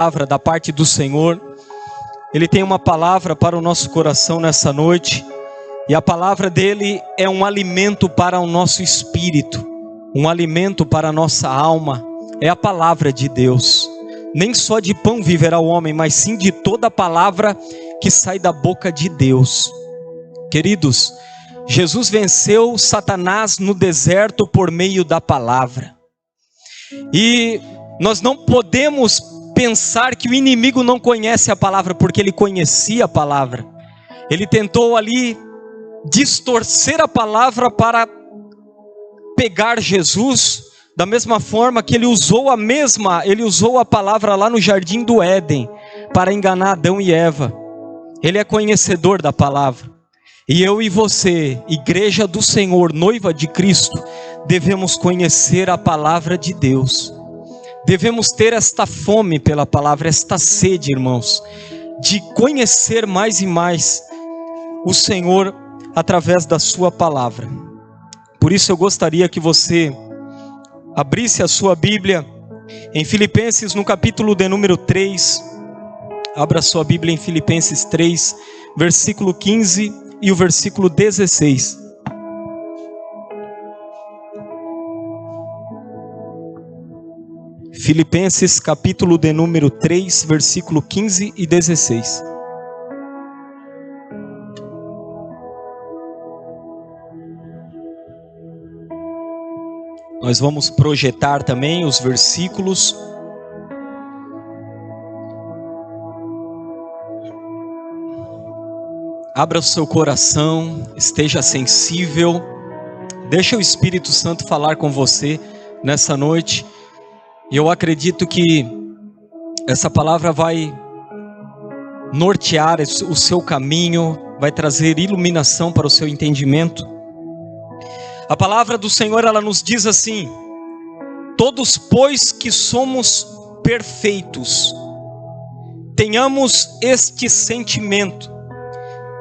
Palavra da parte do Senhor. Ele tem uma palavra para o nosso coração nessa noite, e a palavra dele é um alimento para o nosso espírito, um alimento para a nossa alma. É a palavra de Deus. Nem só de pão viverá o homem, mas sim de toda a palavra que sai da boca de Deus. Queridos, Jesus venceu Satanás no deserto por meio da palavra. E nós não podemos pensar que o inimigo não conhece a palavra, porque ele conhecia a palavra. Ele tentou ali distorcer a palavra para pegar Jesus, da mesma forma que ele usou a palavra lá no jardim do Éden para enganar Adão e Eva. Ele é conhecedor da palavra. E eu e você, igreja do Senhor, noiva de Cristo, devemos conhecer a palavra de Deus. Devemos ter esta fome pela palavra, esta sede, irmãos, de conhecer mais e mais o Senhor através da sua palavra. Por isso eu gostaria que você abrisse a sua Bíblia em Filipenses, no capítulo de número 3. Abra sua Bíblia em Filipenses 3, versículo 15 e o versículo 16. Filipenses capítulo de número 3, versículo 15 e 16. Nós vamos projetar também os versículos. Abra o seu coração, esteja sensível. Deixa o Espírito Santo falar com você nessa noite. E eu acredito que essa palavra vai nortear o seu caminho, vai trazer iluminação para o seu entendimento. A palavra do Senhor, ela nos diz assim: todos, pois, que somos perfeitos, tenhamos este sentimento.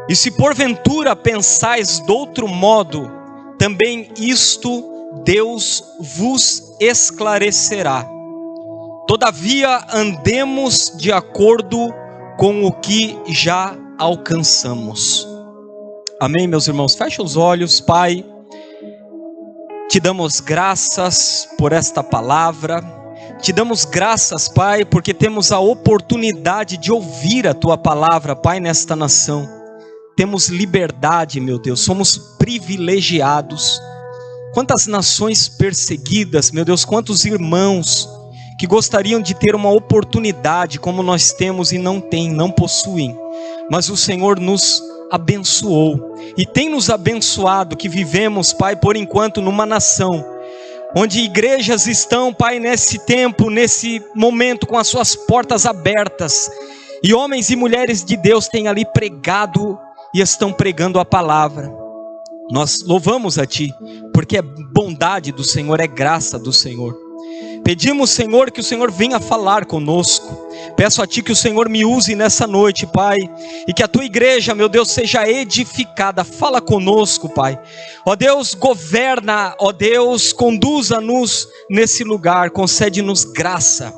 E se porventura pensais de outro modo, também isto Deus vos esclarecerá. Todavia andemos de acordo com o que já alcançamos. Amém, meus irmãos? Fecha os olhos. Pai, te damos graças por esta palavra. Te damos graças, Pai, porque temos a oportunidade de ouvir a tua palavra, Pai, nesta nação. Temos liberdade, meu Deus, somos privilegiados. Quantas nações perseguidas, meu Deus, quantos irmãos que gostariam de ter uma oportunidade como nós temos e não têm, não possuem. Mas o Senhor nos abençoou e tem nos abençoado, que vivemos, Pai, por enquanto numa nação onde igrejas estão, Pai, nesse tempo, nesse momento, com as suas portas abertas, e homens e mulheres de Deus têm ali pregado e estão pregando a palavra. Nós louvamos a Ti, porque é bondade do Senhor, é graça do Senhor. Pedimos, Senhor, que o Senhor venha falar conosco. Peço a Ti que o Senhor me use nessa noite, Pai, e que a Tua igreja, meu Deus, seja edificada. Fala conosco, Pai. Ó Deus, governa, ó Deus, conduza-nos nesse lugar, concede-nos graça.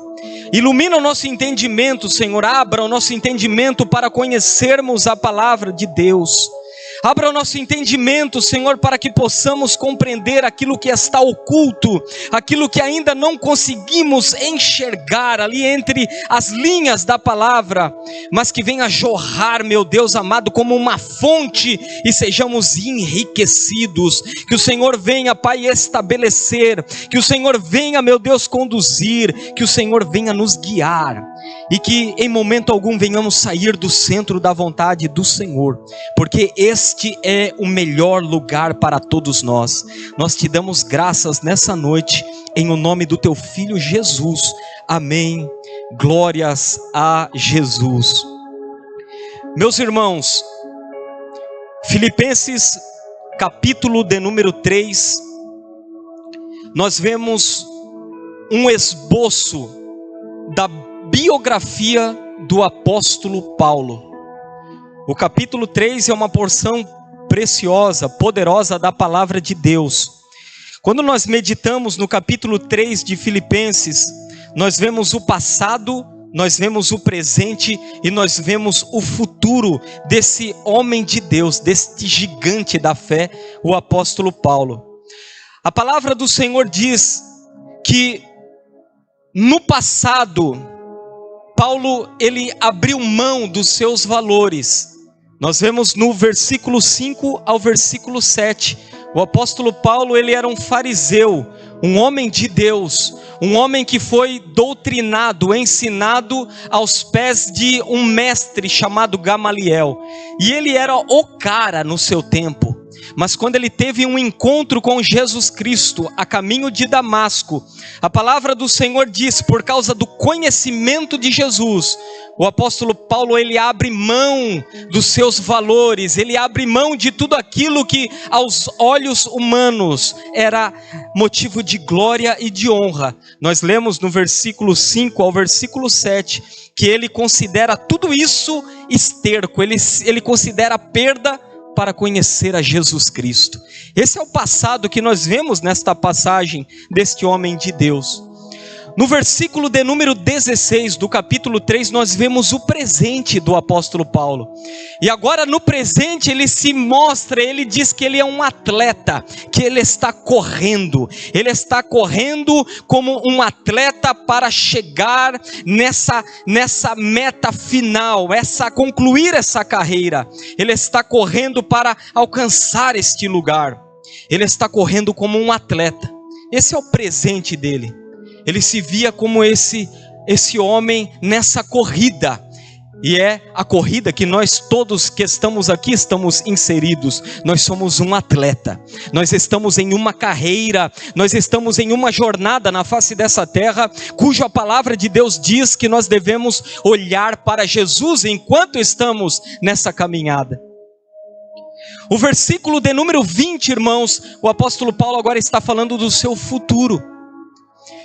Ilumina o nosso entendimento, Senhor. Abra o nosso entendimento para conhecermos a palavra de Deus. Abra o nosso entendimento, Senhor, para que possamos compreender aquilo que está oculto, aquilo que ainda não conseguimos enxergar ali entre as linhas da palavra, mas que venha jorrar, meu Deus amado, como uma fonte, e sejamos enriquecidos. Que o Senhor venha, Pai, estabelecer, que o Senhor venha, meu Deus, conduzir, que o Senhor venha nos guiar, e que em momento algum venhamos sair do centro da vontade do Senhor, porque este é o melhor lugar para todos nós. Nós te damos graças nessa noite, em o nome do teu Filho Jesus. Amém. Glórias a Jesus. Meus irmãos, Filipenses capítulo de número 3, nós vemos um esboço da biografia do apóstolo Paulo. O capítulo 3 é uma porção preciosa, poderosa da palavra de Deus. Quando nós meditamos no capítulo 3 de Filipenses, nós vemos o passado nós vemos o presente e nós vemos o futuro desse homem de Deus, deste gigante da fé, o apóstolo Paulo. A palavra do Senhor diz que no passado, Paulo ele abriu mão dos seus valores. Nós vemos no versículo 5 ao versículo 7, o apóstolo Paulo ele era um fariseu, um homem de Deus, um homem que foi doutrinado, ensinado aos pés de um mestre chamado Gamaliel. E ele era o cara no seu tempo. Mas quando ele teve um encontro com Jesus Cristo, a caminho de Damasco, a palavra do Senhor diz, por causa do conhecimento de Jesus, o apóstolo Paulo ele abre mão dos seus valores, ele abre mão de tudo aquilo que aos olhos humanos era motivo de glória e de honra. Nós lemos no versículo 5 ao versículo 7, que ele considera tudo isso esterco, ele considera perda para conhecer a Jesus Cristo. Esse é o passado que nós vemos nesta passagem deste homem de Deus. No versículo de número 16 do capítulo 3, nós vemos o presente do apóstolo Paulo. E agora no presente ele se mostra, ele diz que ele é um atleta, que ele está correndo como um atleta para chegar nessa meta final, concluir essa carreira. Ele está correndo para alcançar este lugar. Ele está correndo como um atleta. Esse é o presente dele. Ele se via como esse homem nessa corrida. E é a corrida que nós todos que estamos aqui estamos inseridos. Nós somos um atleta. Nós estamos em uma carreira. Nós estamos em uma jornada na face dessa terra, cuja palavra de Deus diz que nós devemos olhar para Jesus enquanto estamos nessa caminhada. O versículo de número 20, irmãos, o apóstolo Paulo agora está falando do seu futuro.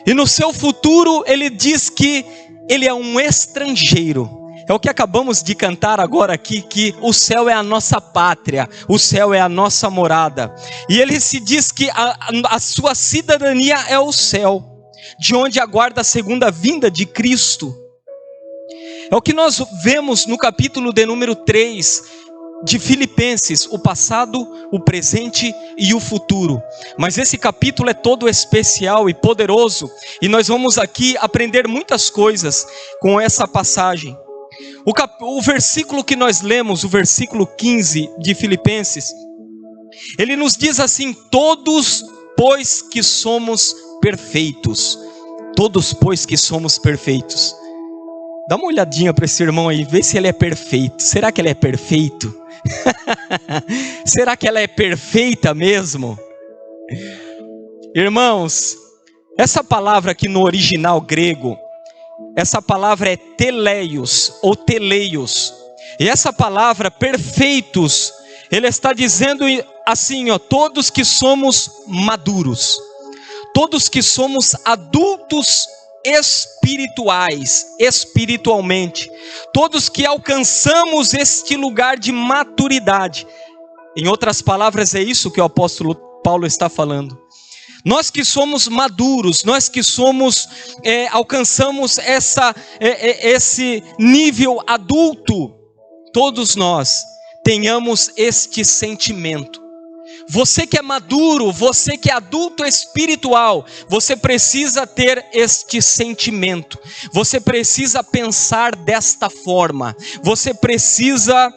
E no seu futuro ele diz que ele é um estrangeiro. É o que acabamos de cantar agora aqui, que o céu é a nossa pátria, o céu é a nossa morada. E ele se diz que a sua cidadania é o céu, de onde aguarda a segunda vinda de Cristo. É o que nós vemos no capítulo de número 3 de Filipenses, o passado, o presente e o futuro. Mas esse capítulo é todo especial e poderoso, e nós vamos aqui aprender muitas coisas com essa passagem. O versículo que nós lemos, o versículo 15 de Filipenses, ele nos diz assim: todos pois que somos perfeitos. Todos pois que somos perfeitos. Dá uma olhadinha para esse irmão aí, vê se ele é perfeito. Será que ele é perfeito? Será que ela é perfeita mesmo? Irmãos, essa palavra aqui no original grego, essa palavra é teleios ou teleios. E essa palavra perfeitos, ele está dizendo assim, todos que somos maduros, todos que somos adultos espiritualmente, todos que alcançamos este lugar de maturidade. Em outras palavras, é isso que o apóstolo Paulo está falando. Nós que somos maduros, nós que alcançamos esse nível adulto, todos nós tenhamos este sentimento. Você que é maduro, você que é adulto espiritual, você precisa ter este sentimento, você precisa pensar desta forma, você precisa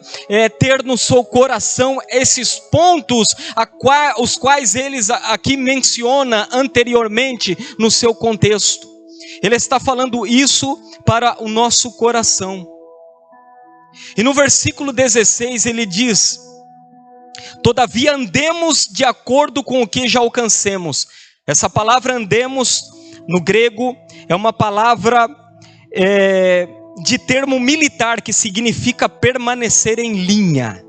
ter no seu coração esses pontos, os quais eles aqui menciona anteriormente no seu contexto. Ele está falando isso para o nosso coração. E no versículo 16 ele diz: todavia andemos de acordo com o que já alcancemos. Essa palavra andemos, no grego, é uma palavra de termo militar, que significa permanecer em linha.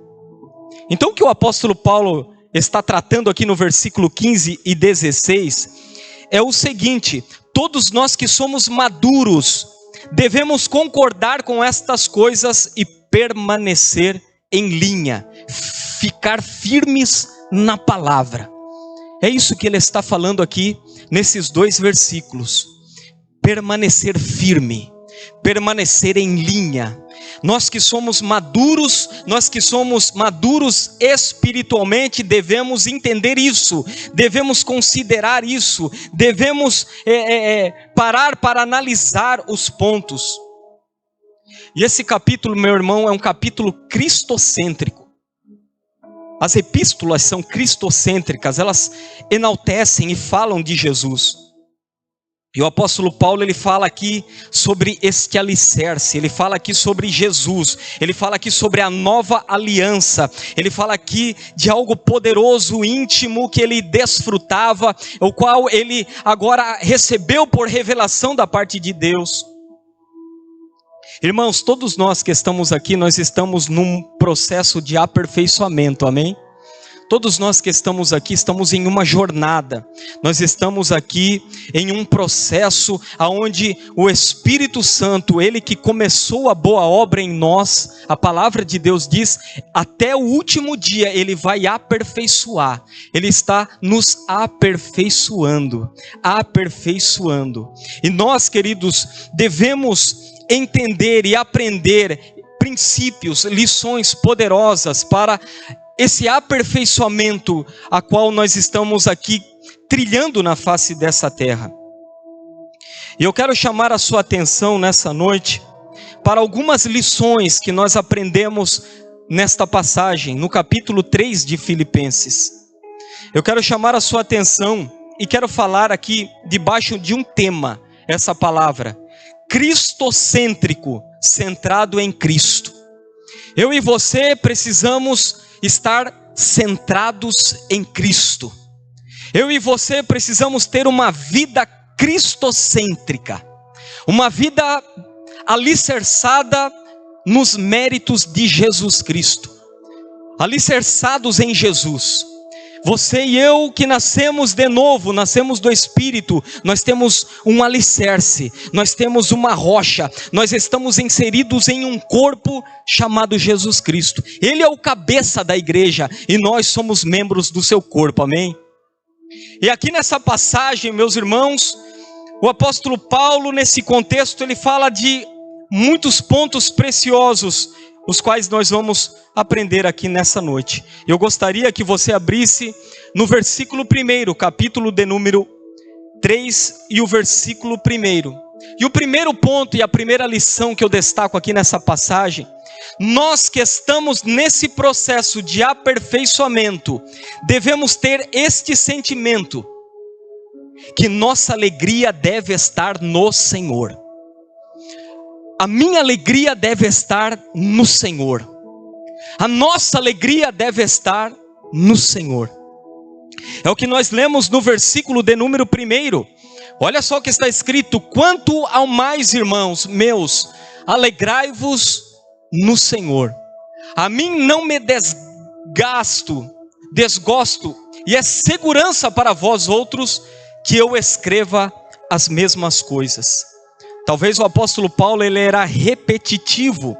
Então o que o apóstolo Paulo está tratando aqui no versículo 15 e 16, é o seguinte: todos nós que somos maduros, devemos concordar com estas coisas e permanecer em linha, ficar firmes na palavra. É isso que ele está falando aqui nesses dois versículos. Permanecer firme. permanecer em linha. Nós que somos maduros espiritualmente, devemos entender isso, devemos considerar isso, devemos parar para analisar os pontos. E esse capítulo, meu irmão, é um capítulo cristocêntrico. As epístolas são cristocêntricas, elas enaltecem e falam de Jesus. E o apóstolo Paulo, ele fala aqui sobre este alicerce, ele fala aqui sobre Jesus, ele fala aqui sobre a nova aliança, ele fala aqui de algo poderoso, íntimo, que ele desfrutava, o qual ele agora recebeu por revelação da parte de Deus. Irmãos, todos nós que estamos aqui, nós estamos num processo de aperfeiçoamento, amém? Todos nós que estamos aqui, estamos em uma jornada, nós estamos aqui em um processo onde o Espírito Santo, Ele que começou a boa obra em nós, a palavra de Deus diz, até o último dia Ele vai aperfeiçoar, Ele está nos aperfeiçoando, e nós, queridos, devemos entender e aprender princípios, lições poderosas para esse aperfeiçoamento a qual nós estamos aqui trilhando na face dessa terra. E eu quero chamar a sua atenção nessa noite para algumas lições que nós aprendemos nesta passagem, no capítulo 3 de Filipenses. Eu quero chamar a sua atenção e quero falar aqui debaixo de um tema, essa palavra, cristocêntrico, centrado em Cristo. Eu e você precisamos estar centrados em Cristo. Eu e você precisamos ter uma vida cristocêntrica, uma vida alicerçada nos méritos de Jesus Cristo, alicerçados em Jesus. Você e eu que nascemos de novo, nascemos do Espírito, nós temos um alicerce, nós temos uma rocha, nós estamos inseridos em um corpo chamado Jesus Cristo. Ele é o cabeça da igreja e nós somos membros do seu corpo, amém? E aqui nessa passagem, meus irmãos, o apóstolo Paulo, nesse contexto, ele fala de muitos pontos preciosos, os quais nós vamos aprender aqui nessa noite. Eu gostaria que você abrisse no versículo 1, capítulo de número 3 e o versículo 1. E o primeiro ponto e a primeira lição que eu destaco aqui nessa passagem, nós que estamos nesse processo de aperfeiçoamento, devemos ter este sentimento, que nossa alegria deve estar no Senhor. A minha alegria deve estar no Senhor. A nossa alegria deve estar no Senhor. É o que nós lemos no versículo de número 1. Olha só o que está escrito: quanto ao mais, irmãos meus, alegrai-vos no Senhor. A mim não me desgosto, e é segurança para vós outros que eu escreva as mesmas coisas. Talvez o apóstolo Paulo, ele era repetitivo,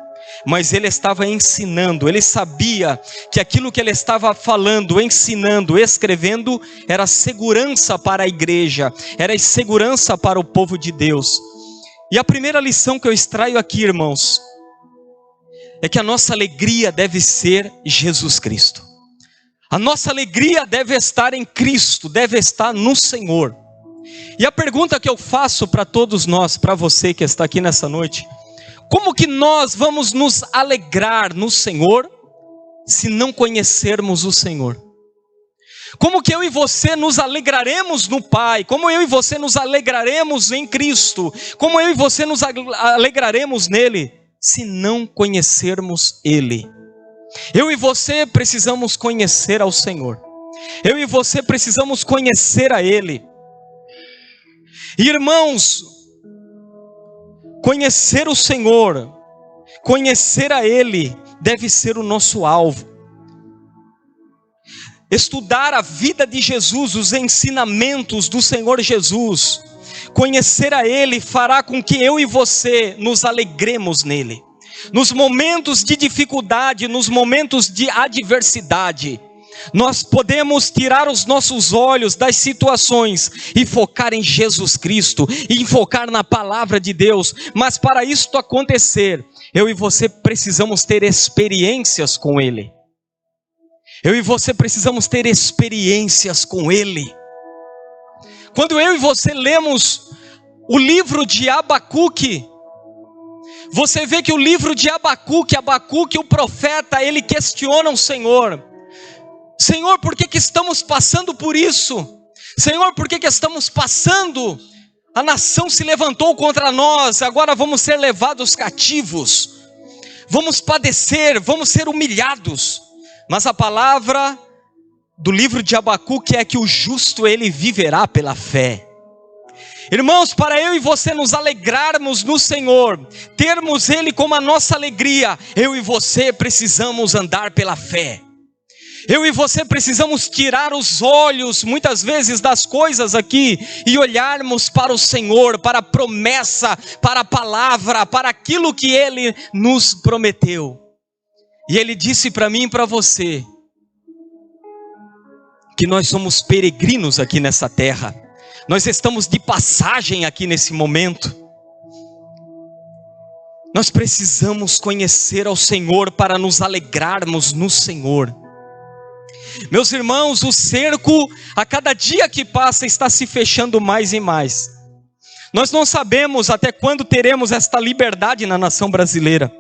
mas ele estava ensinando, ele sabia que aquilo que ele estava falando, ensinando, escrevendo, era segurança para a igreja, era segurança para o povo de Deus. E a primeira lição que eu extraio aqui, irmãos, é que a nossa alegria deve ser Jesus Cristo. A nossa alegria deve estar em Cristo, deve estar no Senhor. E a pergunta que eu faço para todos nós, para você que está aqui nessa noite: como que nós vamos nos alegrar no Senhor, se não conhecermos o Senhor? Como que eu e você nos alegraremos no Pai? Como eu e você nos alegraremos em Cristo? Como eu e você nos alegraremos nele, se não conhecermos Ele? Eu e você precisamos conhecer ao Senhor. Eu e você precisamos conhecer a Ele. Irmãos, conhecer o Senhor, conhecer a Ele, deve ser o nosso alvo. Estudar a vida de Jesus, os ensinamentos do Senhor Jesus, conhecer a Ele fará com que eu e você nos alegremos nele. Nos momentos de dificuldade, nos momentos de adversidade, Nós podemos tirar os nossos olhos das situações e focar em Jesus Cristo, e focar na palavra de Deus. Mas para isso acontecer, eu e você precisamos ter experiências com Ele. Eu e você precisamos ter experiências com Ele. Quando eu e você lemos o livro de Abacuque, você vê que o livro de Abacuque, o profeta, ele questiona o Senhor. Senhor, por que estamos passando por isso? Senhor, por que estamos passando? A nação se levantou contra nós, agora vamos ser levados cativos. Vamos padecer, vamos ser humilhados. Mas a palavra do livro de Abacuque é que o justo ele viverá pela fé. Irmãos, para eu e você nos alegrarmos no Senhor, termos Ele como a nossa alegria, eu e você precisamos andar pela fé. Eu e você precisamos tirar os olhos, muitas vezes, das coisas aqui e olharmos para o Senhor, para a promessa, para a palavra, para aquilo que Ele nos prometeu. E Ele disse para mim e para você, que nós somos peregrinos aqui nessa terra. Nós estamos de passagem aqui nesse momento. Nós precisamos conhecer ao Senhor para nos alegrarmos no Senhor. Meus irmãos, o cerco a cada dia que passa está se fechando mais e mais. Nós não sabemos até quando teremos esta liberdade na nação brasileira.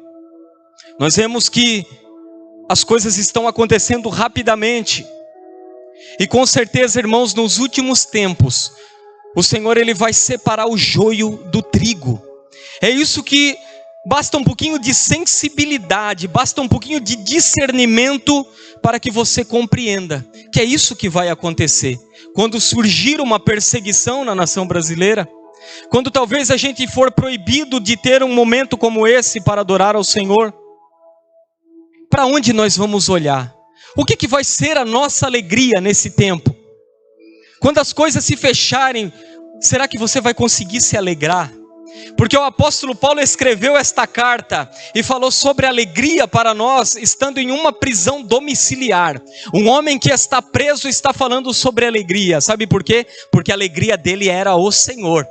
Nós vemos que as coisas estão acontecendo rapidamente. E com certeza, irmãos, nos últimos tempos, o Senhor ele vai separar o joio do trigo. É isso que basta um pouquinho de sensibilidade, basta um pouquinho de discernimento para que você compreenda que é isso que vai acontecer. Quando surgir uma perseguição na nação brasileira, quando talvez a gente for proibido de ter um momento como esse para adorar ao Senhor, para onde nós vamos olhar? O que vai ser a nossa alegria nesse tempo? Quando as coisas se fecharem, será que você vai conseguir se alegrar? Porque o apóstolo Paulo escreveu esta carta e falou sobre alegria para nós, estando em uma prisão domiciliar. Um homem que está preso está falando sobre alegria. Sabe por quê? Porque a alegria dele era o Senhor.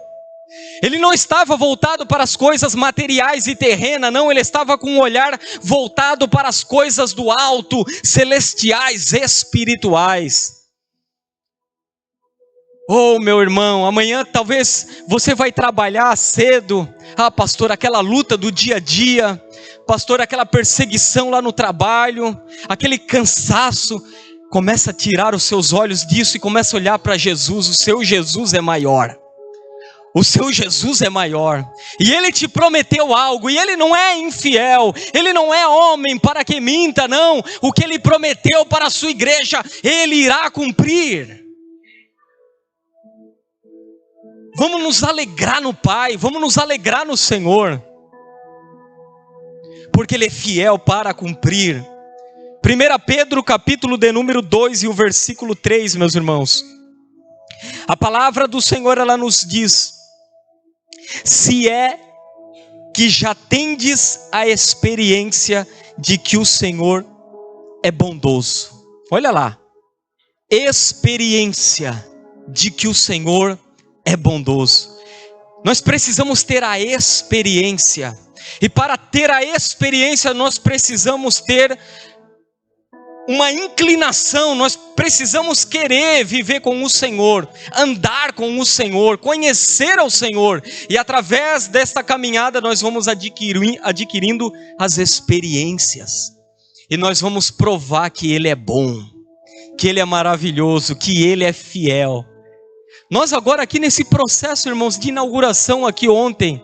Ele não estava voltado para as coisas materiais e terrenas, não, ele estava com um olhar voltado para as coisas do alto, celestiais, espirituais. Oh, meu irmão, amanhã talvez você vai trabalhar cedo. Ah, pastor, aquela luta do dia a dia, pastor, aquela perseguição lá no trabalho, aquele cansaço. Começa a tirar os seus olhos disso e começa a olhar para Jesus. O seu Jesus é maior. O seu Jesus é maior, e Ele te prometeu algo, e Ele não é infiel, Ele não é homem para que minta, não. O que Ele prometeu para a sua igreja, Ele irá cumprir. Vamos nos alegrar no Pai, vamos nos alegrar no Senhor, porque Ele é fiel para cumprir. 1 Pedro capítulo de número 2 e o versículo 3, meus irmãos. A palavra do Senhor, ela nos diz: se é que já tendes a experiência de que o Senhor é bondoso. Olha lá, experiência de que o Senhor é bondoso. Nós precisamos ter a experiência, e para ter a experiência nós precisamos ter uma inclinação, nós precisamos querer viver com o Senhor, andar com o Senhor, conhecer ao Senhor, e através desta caminhada nós vamos adquirindo as experiências, e nós vamos provar que Ele é bom, que Ele é maravilhoso, que Ele é fiel. Nós agora aqui nesse processo, irmãos, de inauguração aqui ontem,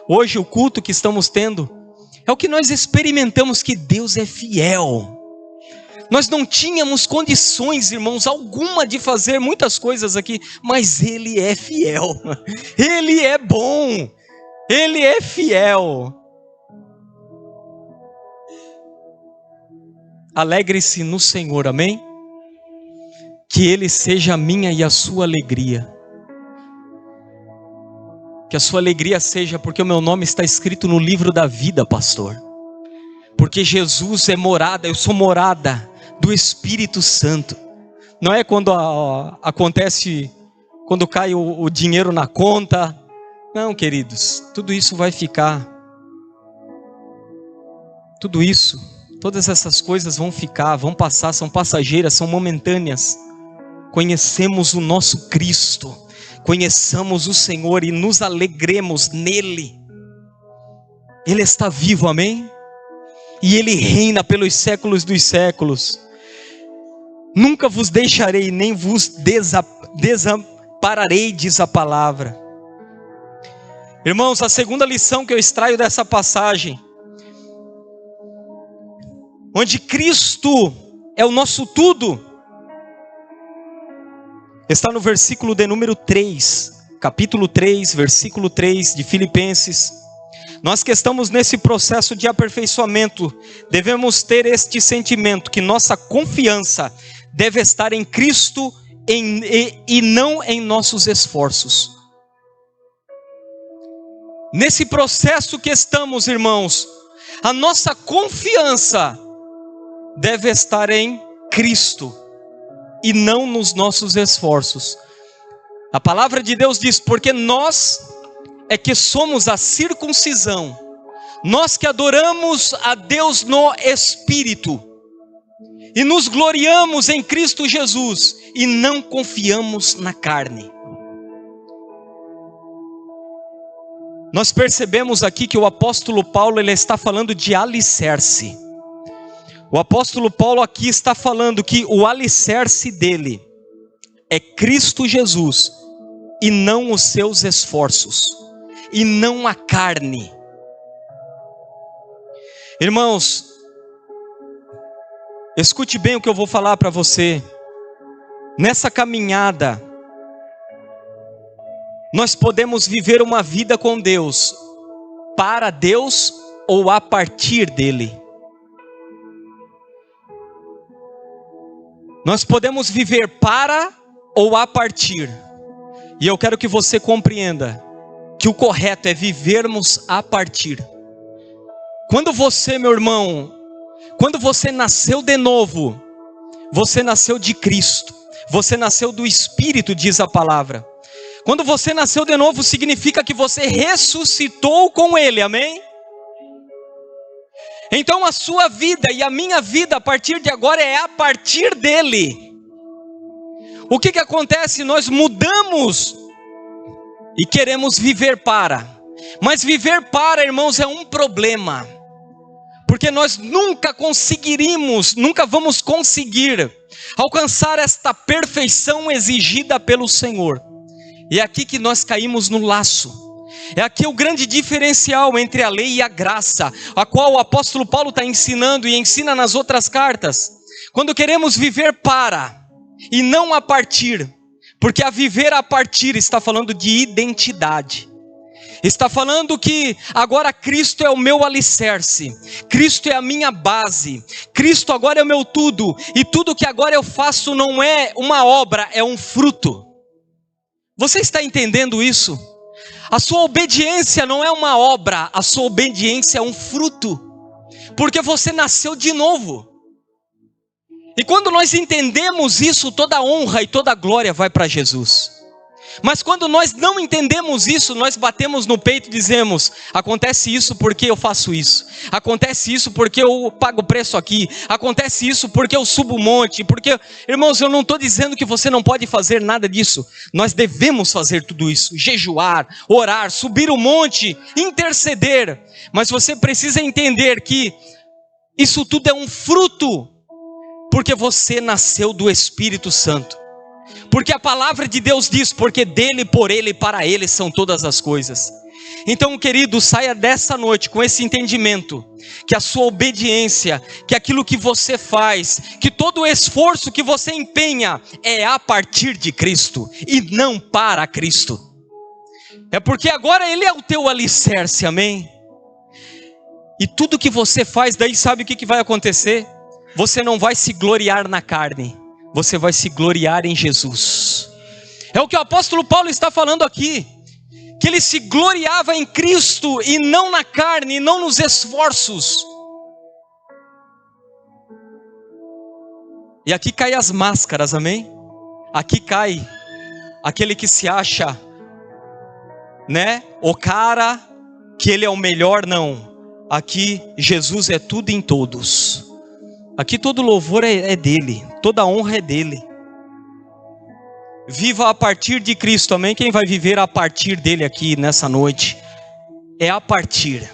hoje o culto que estamos tendo, é o que nós experimentamos, que Deus é fiel. Nós não tínhamos condições, irmãos, alguma de fazer muitas coisas aqui, mas Ele é fiel, Ele é bom, Ele é fiel. Alegre-se no Senhor, amém? Que Ele seja a minha e a sua alegria. Que a sua alegria seja porque o meu nome está escrito no livro da vida, pastor. Porque Jesus é morada, eu sou morada do Espírito Santo. Não é quando acontece, quando cai o dinheiro na conta. Não, queridos, tudo isso vai ficar. Tudo isso, todas essas coisas vão ficar, vão passar, são passageiras, são momentâneas. Conhecemos o nosso Cristo, conheçamos o Senhor e nos alegremos nele. Ele está vivo, amém? E Ele reina pelos séculos dos séculos. Nunca vos deixarei, nem vos desampararei, diz a palavra. Irmãos, a segunda lição que eu extraio dessa passagem, onde Cristo é o nosso tudo, está no versículo de número 3, capítulo 3, versículo 3 de Filipenses. Nós que estamos nesse processo de aperfeiçoamento, devemos ter este sentimento, que nossa confiança deve estar em Cristo e não em nossos esforços. Nesse processo que estamos, irmãos, a nossa confiança deve estar em Cristo e não nos nossos esforços. A palavra de Deus diz: porque nós é que somos a circuncisão, nós que adoramos a Deus no Espírito, e nos gloriamos em Cristo Jesus, e não confiamos na carne. Nós percebemos aqui que o apóstolo Paulo, ele está falando de alicerce. O apóstolo Paulo aqui está falando que o alicerce dele é Cristo Jesus, e não os seus esforços, e não a carne. Irmãos, escute bem o que eu vou falar para você. Nessa caminhada, nós podemos viver uma vida com Deus, para Deus ou a partir dele. Nós podemos viver para ou a partir. E eu quero que você compreenda que o correto é vivermos a partir. Quando você, meu irmão, quando você nasceu de novo, você nasceu de Cristo, você nasceu do Espírito, diz a palavra. Quando você nasceu de novo, significa que você ressuscitou com Ele, amém? Então a sua vida e a minha vida a partir de agora é a partir dele. O que acontece? Nós mudamos e queremos viver para. Mas viver para, irmãos, é um problema. Porque nós nunca vamos conseguir alcançar esta perfeição exigida pelo Senhor. E é aqui que nós caímos no laço. É aqui o grande diferencial entre a lei e a graça, a qual o apóstolo Paulo está ensinando e ensina nas outras cartas. Quando queremos viver para e não a partir, porque a viver a partir está falando de identidade. Está falando que agora Cristo é o meu alicerce, Cristo é a minha base, Cristo agora é o meu tudo, e tudo que agora eu faço não é uma obra, é um fruto. Você está entendendo isso? A sua obediência não é uma obra, a sua obediência é um fruto, porque você nasceu de novo. E quando nós entendemos isso, toda honra e toda glória vai para Jesus. Mas quando nós não entendemos isso, nós batemos no peito e dizemos: acontece isso porque eu faço isso, acontece isso porque eu pago preço aqui, acontece isso porque eu subo o monte, porque... Irmãos, eu não estou dizendo que você não pode fazer nada disso. Nós devemos fazer tudo isso, jejuar, orar, subir o monte, interceder. Mas você precisa entender que isso tudo é um fruto, porque você nasceu do Espírito Santo. Porque a palavra de Deus diz: porque dele, por ele e para ele são todas as coisas. Então, querido, saia dessa noite com esse entendimento, que a sua obediência, que aquilo que você faz, que todo o esforço que você empenha é a partir de Cristo e não para Cristo. É porque agora ele é o teu alicerce, amém? E tudo que você faz daí, sabe o que vai acontecer? Você não vai se gloriar na carne, você vai se gloriar em Jesus. É o que o apóstolo Paulo está falando aqui, que ele se gloriava em Cristo e não na carne, e não nos esforços. E aqui cai as máscaras, amém? Aqui cai aquele que se acha, né? O cara que ele é o melhor, não. Aqui Jesus é tudo em todos. Aqui todo louvor é dele, toda honra é dele. Viva a partir de Cristo, amém? Quem vai viver a partir dele aqui nessa noite? É a partir.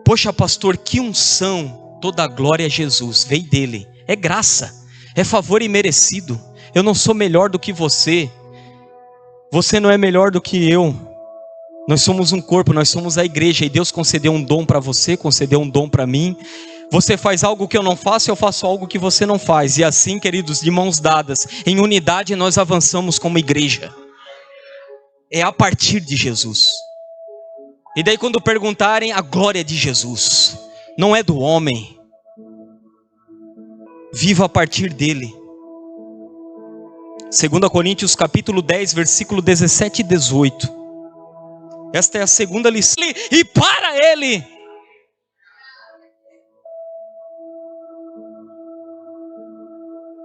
Poxa, pastor, que unção, toda a glória a Jesus, veio dele. É graça, é favor imerecido. Eu não sou melhor do que você. Você não é melhor do que eu. Nós somos um corpo, nós somos a igreja. E Deus concedeu um dom para você, concedeu um dom para mim. Você faz algo que eu não faço, eu faço algo que você não faz. E assim, queridos, de mãos dadas, em unidade nós avançamos como igreja. É a partir de Jesus. E daí quando perguntarem, a glória de Jesus. Não é do homem. Viva a partir dele. 2 Coríntios capítulo 10, versículo 17 e 18. Esta é a segunda lição. E para ele.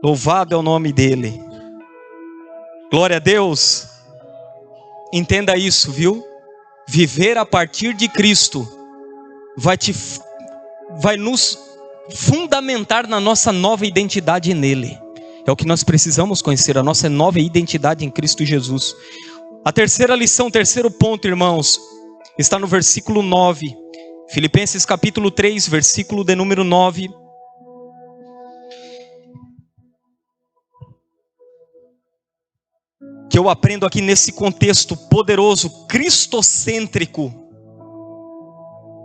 Louvado é o nome dele. Glória a Deus. Entenda isso, viu? Viver a partir de Cristo vai nos fundamentar na nossa nova identidade nele. É o que nós precisamos conhecer, a nossa nova identidade em Cristo Jesus. A terceira lição, o terceiro ponto, irmãos, está no versículo 9. Filipenses capítulo 3, versículo de número 9. Que eu aprendo aqui nesse contexto poderoso, cristocêntrico,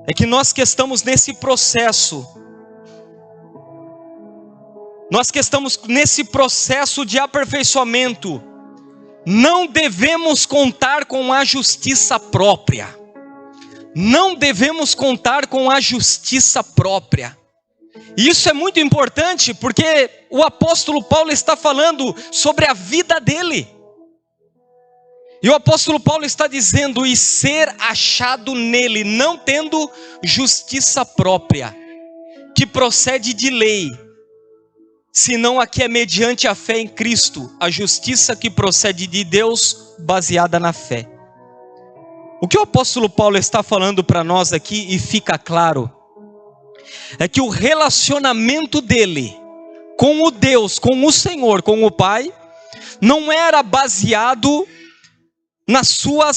é que nós que estamos nesse processo, nós que estamos nesse processo de aperfeiçoamento, não devemos contar com a justiça própria. Não devemos contar com a justiça própria. E isso é muito importante, porque o apóstolo Paulo está falando sobre a vida dele. E o apóstolo Paulo está dizendo, e ser achado nele, não tendo justiça própria, que procede de lei, senão a que é mediante a fé em Cristo, a justiça que procede de Deus, baseada na fé. O que o apóstolo Paulo está falando para nós aqui, e fica claro, é que o relacionamento dele com o Deus, com o Senhor, com o Pai, não era baseado na sua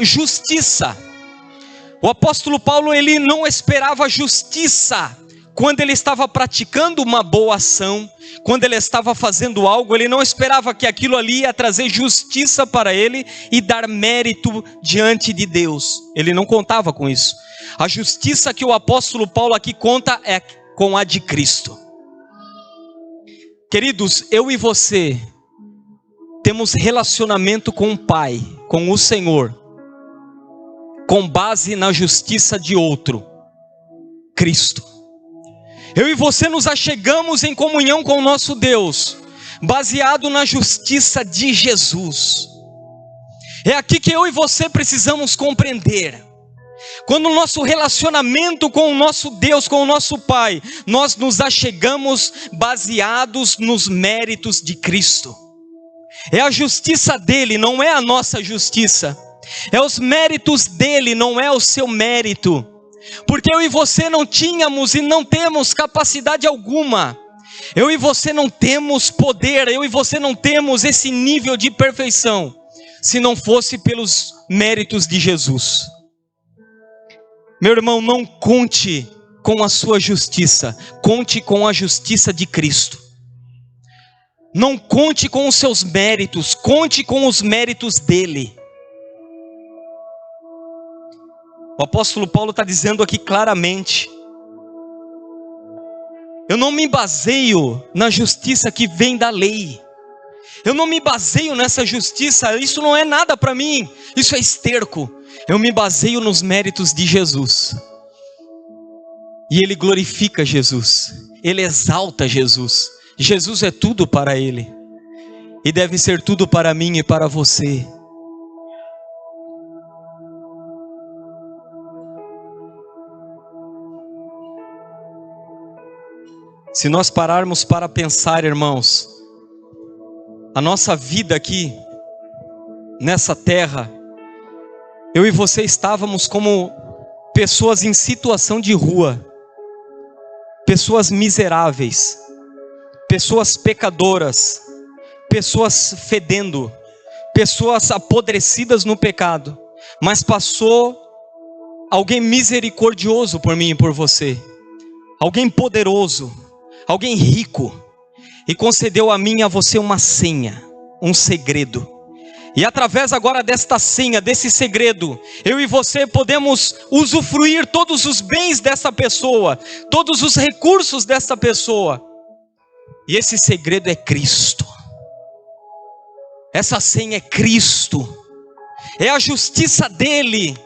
justiça. O apóstolo Paulo, ele não esperava justiça quando ele estava praticando uma boa ação, quando ele estava fazendo algo, ele não esperava que aquilo ali ia trazer justiça para ele e dar mérito diante de Deus. Ele não contava com isso. A justiça que o apóstolo Paulo aqui conta é com a de Cristo. Queridos, eu e você temos relacionamento com o Pai, com o Senhor, com base na justiça de outro, Cristo. Eu e você nos achegamos em comunhão com o nosso Deus, baseado na justiça de Jesus. É aqui que eu e você precisamos compreender. Quando o nosso relacionamento com o nosso Deus, com o nosso Pai, nós nos achegamos baseados nos méritos de Cristo. É a justiça dele, não é a nossa justiça. É os méritos dele, não é o seu mérito. Porque eu e você não tínhamos e não temos capacidade alguma. Eu e você não temos poder, eu e você não temos esse nível de perfeição, se não fosse pelos méritos de Jesus. Meu irmão, não conte com a sua justiça, conte com a justiça de Cristo. Não conte com os seus méritos, conte com os méritos dele. O apóstolo Paulo está dizendo aqui claramente: eu não me baseio na justiça que vem da lei. Eu não me baseio nessa justiça, isso não é nada para mim, isso é esterco. Eu me baseio nos méritos de Jesus. E ele glorifica Jesus, ele exalta Jesus. Jesus é tudo para ele, e deve ser tudo para mim e para você. Se nós pararmos para pensar, irmãos, a nossa vida aqui, nessa terra, eu e você estávamos como pessoas em situação de rua, pessoas miseráveis, pessoas pecadoras, pessoas fedendo, pessoas apodrecidas no pecado, mas passou alguém misericordioso por mim e por você, alguém poderoso, alguém rico, e concedeu a mim e a você uma senha, um segredo. E através agora desta senha, desse segredo, eu e você podemos usufruir todos os bens dessa pessoa, todos os recursos dessa pessoa. E esse segredo é Cristo. Essa senha é Cristo. É a justiça dele.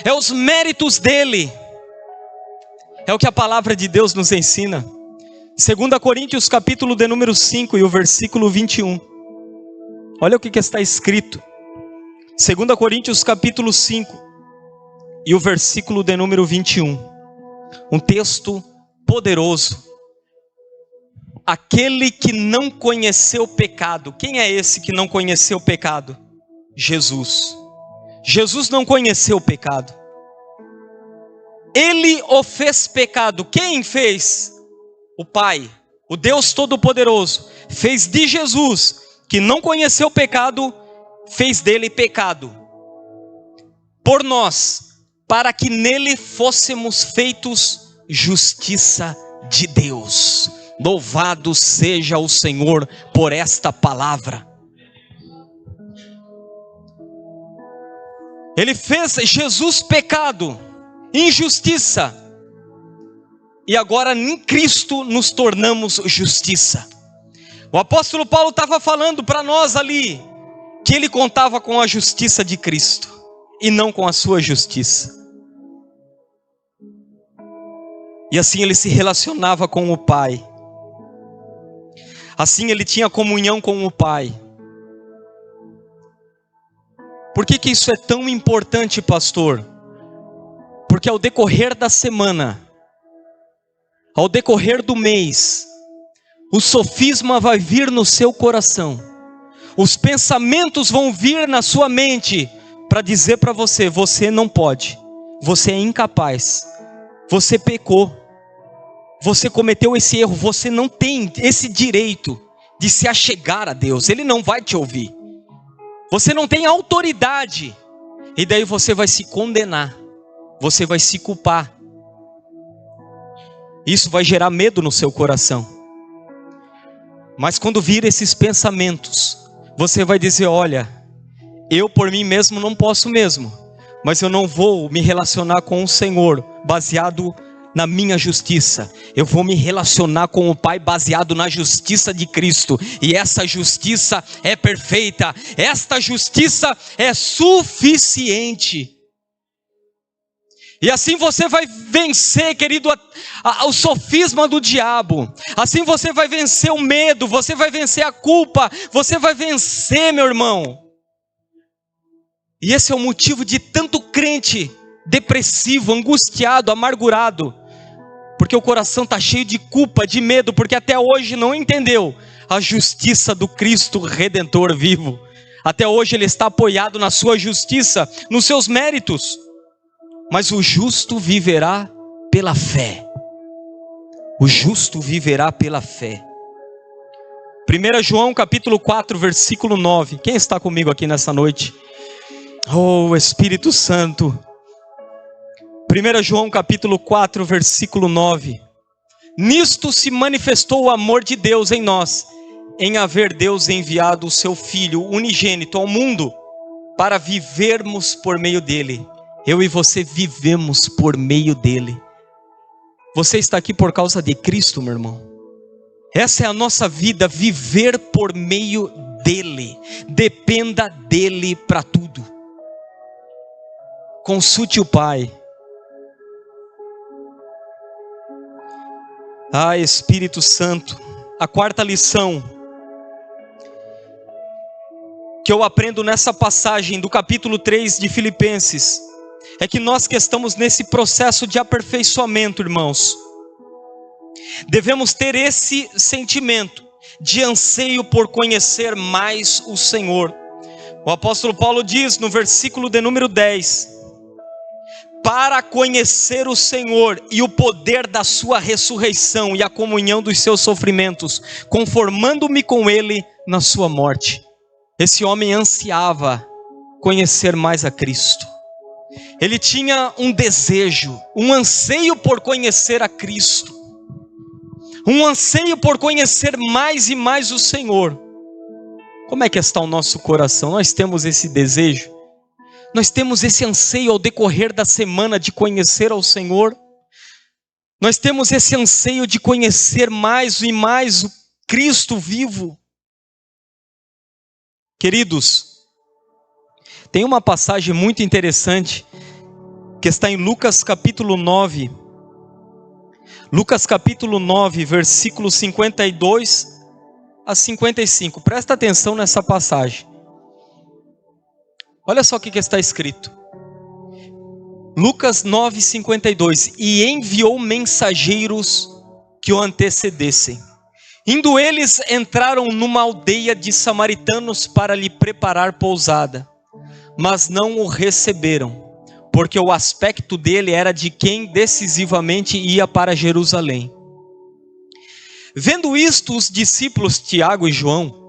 É os méritos dele. É o que a palavra de Deus nos ensina. 2 Coríntios capítulo de número 5 e o versículo 21. Olha o que está escrito. 2 Coríntios capítulo 5 e o versículo de número 21. Um texto poderoso. Aquele que não conheceu o pecado. Quem é esse que não conheceu o pecado? Jesus. Jesus não conheceu o pecado. Ele o fez pecado. Quem fez? O Pai, o Deus Todo-Poderoso, fez de Jesus, que não conheceu o pecado, fez dele pecado, por nós, para que nele fôssemos feitos justiça de Deus. Louvado seja o Senhor por esta palavra. Ele fez Jesus pecado, injustiça, e agora em Cristo nos tornamos justiça. O apóstolo Paulo estava falando para nós ali, que ele contava com a justiça de Cristo, e não com a sua justiça. E assim ele se relacionava com o Pai. Assim ele tinha comunhão com o Pai. Por que isso é tão importante, pastor? Porque ao decorrer da semana, ao decorrer do mês, o sofisma vai vir no seu coração. Os pensamentos vão vir na sua mente para dizer para você: você não pode, você é incapaz, você pecou, você cometeu esse erro, você não tem esse direito de se achegar a Deus, Ele não vai te ouvir, você não tem autoridade. E daí você vai se condenar, você vai se culpar. Isso vai gerar medo no seu coração. Mas quando vir esses pensamentos, você vai dizer: olha, eu por mim mesmo não posso mesmo, mas eu não vou me relacionar com o Senhor baseado na minha justiça. Eu vou me relacionar com o Pai baseado na justiça de Cristo. E essa justiça é perfeita. Esta justiça é suficiente. E assim você vai vencer, querido, o sofisma do diabo. Assim você vai vencer o medo, você vai vencer a culpa, você vai vencer, meu irmão. E esse é o motivo de tanto crente depressivo, angustiado, amargurado. Porque o coração está cheio de culpa, de medo, porque até hoje não entendeu a justiça do Cristo Redentor vivo. Até hoje ele está apoiado na sua justiça, nos seus méritos. Mas o justo viverá pela fé. O justo viverá pela fé. 1 João capítulo 4, versículo 9. Quem está comigo aqui nessa noite? Oh, Espírito Santo. 1 João capítulo 4, versículo 9. Nisto se manifestou o amor de Deus em nós, em haver Deus enviado o seu Filho unigênito ao mundo, para vivermos por meio dele. Eu e você vivemos por meio dele. Você está aqui por causa de Cristo, meu irmão. Essa é a nossa vida, viver por meio dele. Dependa dele para tudo. Consulte o Pai. Ah, Espírito Santo. A quarta lição que eu aprendo nessa passagem do capítulo 3 de Filipenses é que nós que estamos nesse processo de aperfeiçoamento, irmãos, Devemos ter esse sentimento de anseio por conhecer mais o Senhor. O apóstolo Paulo diz no versículo de número 10: para conhecer o Senhor e o poder da sua ressurreição e a comunhão dos seus sofrimentos, conformando-me com ele na sua morte. Esse homem ansiava conhecer mais a Cristo. Ele tinha um desejo, um anseio por conhecer a Cristo, um anseio por conhecer mais e mais o Senhor. Como é que está o nosso coração? Nós temos esse desejo? Nós temos esse anseio ao decorrer da semana de conhecer ao Senhor? Nós temos esse anseio de conhecer mais e mais o Cristo vivo? Queridos, tem uma passagem muito interessante que está em Lucas capítulo 9. Lucas capítulo 9, versículos 52 a 55. Presta atenção nessa passagem. Olha só o que está escrito. Lucas 9, 52. E enviou mensageiros que o antecedessem. Indo eles, entraram numa aldeia de samaritanos para lhe preparar pousada. Mas não o receberam, porque o aspecto dele era de quem decisivamente ia para Jerusalém. Vendo isto, os discípulos Tiago e João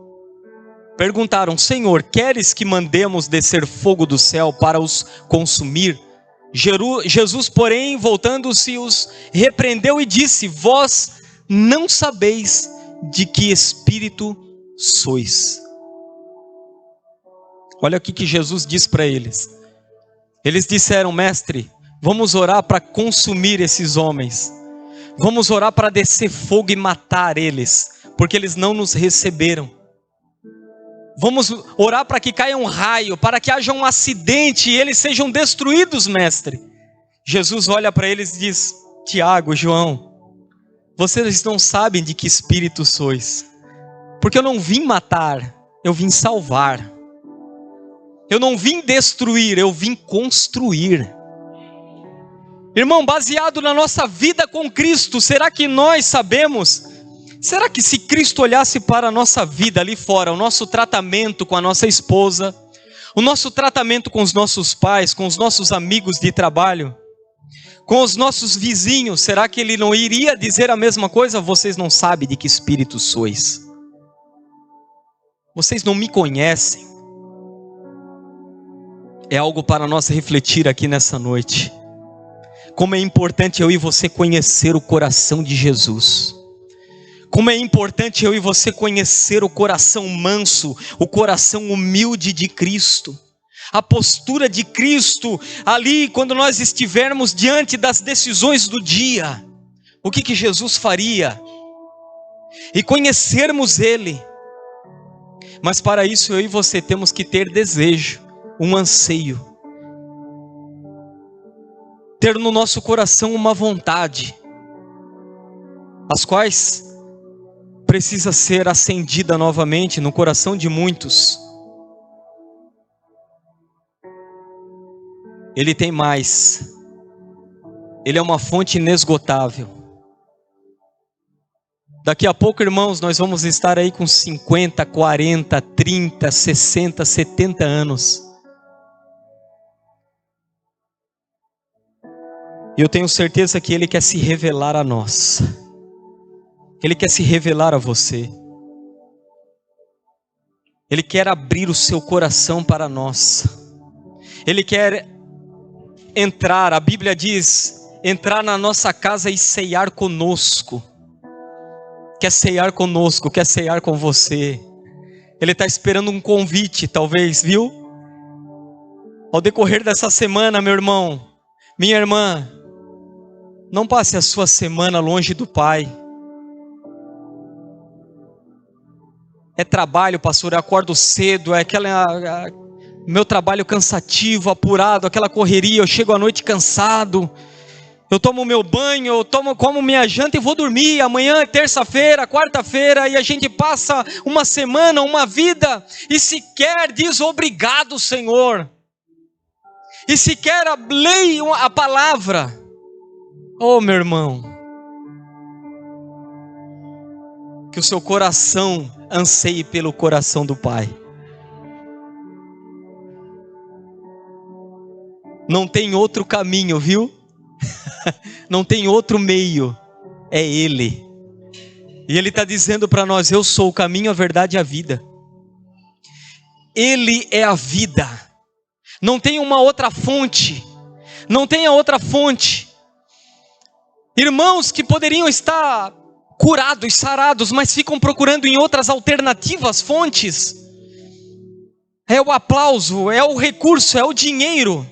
perguntaram: Senhor, queres que mandemos descer fogo do céu para os consumir? Jesus, porém, voltando-se, os repreendeu e disse: vós não sabeis de que espírito sois. Olha o que Jesus diz para eles. Eles disseram: mestre, vamos orar para consumir esses homens. Vamos orar para descer fogo e matar eles, porque eles não nos receberam. Vamos orar para que caia um raio, para que haja um acidente e eles sejam destruídos, mestre. Jesus olha para eles e diz: Tiago, João, vocês não sabem de que espírito sois, porque eu não vim matar, eu vim salvar. Eu não vim destruir, eu vim construir. Irmão, baseado na nossa vida com Cristo, será que nós sabemos? Será que se Cristo olhasse para a nossa vida ali fora, o nosso tratamento com a nossa esposa, o nosso tratamento com os nossos pais, com os nossos amigos de trabalho, com os nossos vizinhos, será que Ele não iria dizer a mesma coisa? Vocês não sabem de que espírito sois. Vocês não me conhecem. É algo para nós refletir aqui nessa noite. Como é importante eu e você conhecer o coração de Jesus. Como é importante eu e você conhecer o coração manso, o coração humilde de Cristo. A postura de Cristo ali quando nós estivermos diante das decisões do dia. O que Jesus faria? E conhecermos Ele. Mas para isso eu e você temos que ter desejo, um anseio. Ter no nosso coração uma vontade, as quais precisa ser acendida novamente no coração de muitos. Ele tem mais. Ele é uma fonte inesgotável. Daqui a pouco, irmãos, nós vamos estar aí com 50, 40, 30, 60, 70 anos. E eu tenho certeza que Ele quer se revelar a nós. Ele quer se revelar a você. Ele quer abrir o seu coração para nós. Ele quer entrar, a Bíblia diz, entrar na nossa casa e ceiar conosco. Quer ceiar conosco, quer ceiar com você. Ele está esperando um convite, talvez, viu? Ao decorrer dessa semana, meu irmão, minha irmã, não passe a sua semana longe do Pai. É trabalho, pastor, eu acordo cedo, é meu trabalho cansativo, apurado, aquela correria, eu chego à noite cansado, eu tomo meu banho, como minha janta e vou dormir. Amanhã é terça-feira, quarta-feira, e a gente passa uma semana, uma vida, e sequer diz obrigado, Senhor, e sequer leia a palavra. Oh, meu irmão, que o seu coração anseie pelo coração do Pai. Não tem outro caminho, viu? Não tem outro meio, é Ele. E Ele está dizendo para nós: eu sou o caminho, a verdade e a vida. Ele é a vida. Não tem uma outra fonte. Não tem a outra fonte. Irmãos que poderiam estar curados, sarados, mas ficam procurando em outras alternativas fontes. É o aplauso, é o recurso, é o dinheiro,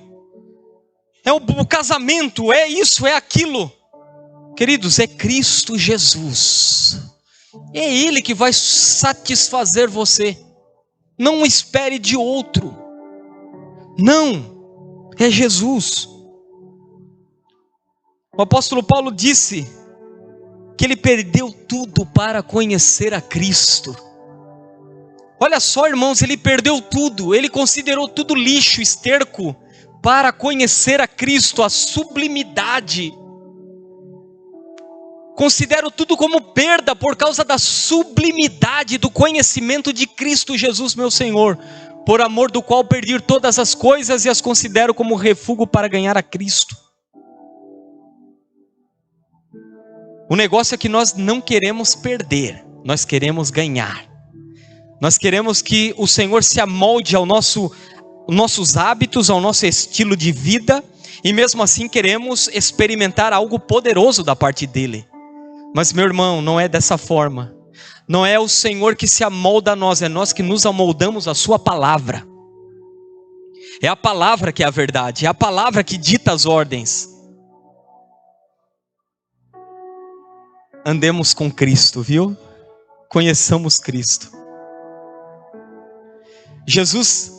é o casamento, é isso, é aquilo. Queridos, é Cristo Jesus. É Ele que vai satisfazer você. Não espere de outro. Não, é Jesus. O apóstolo Paulo disse que ele perdeu tudo para conhecer a Cristo. Olha só, irmãos, ele perdeu tudo, ele considerou tudo lixo, esterco, para conhecer a Cristo, a sublimidade. Considero tudo como perda por causa da sublimidade do conhecimento de Cristo Jesus, meu Senhor, por amor do qual perdi todas as coisas e as considero como refúgio para ganhar a Cristo. O negócio é que nós não queremos perder, nós queremos ganhar. Nós queremos que o Senhor se amolde ao nossos hábitos, ao nosso estilo de vida, e mesmo assim queremos experimentar algo poderoso da parte dEle. Mas, meu irmão, não é dessa forma. Não é o Senhor que se amolda a nós, é nós que nos amoldamos à sua palavra. É a palavra que é a verdade, é a palavra que dita as ordens. Andemos com Cristo, viu? Conheçamos Cristo. Jesus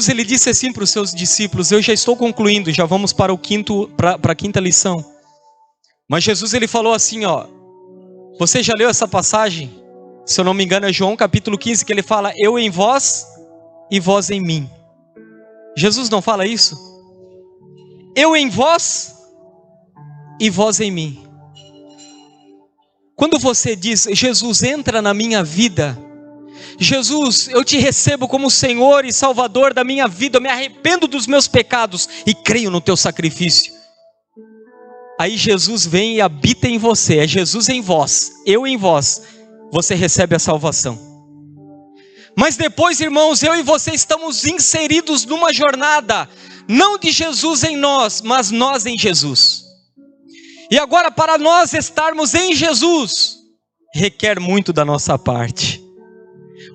ele disse assim para os seus discípulos, eu já estou concluindo, já vamos para a quinta lição. Mas Jesus ele falou assim, ó, você já leu essa passagem? Se eu não me engano é João capítulo 15, que ele fala, eu em vós e vós em mim. Jesus não fala isso? Eu em vós e vós em mim. Quando você diz, Jesus entra na minha vida, Jesus, eu te recebo como Senhor e Salvador da minha vida, eu me arrependo dos meus pecados e creio no teu sacrifício. Aí Jesus vem e habita em você, é Jesus em vós, eu em vós, você recebe a salvação. Mas depois, irmãos, eu e você estamos inseridos numa jornada, não de Jesus em nós, mas nós em Jesus. E agora, para nós estarmos em Jesus, requer muito da nossa parte.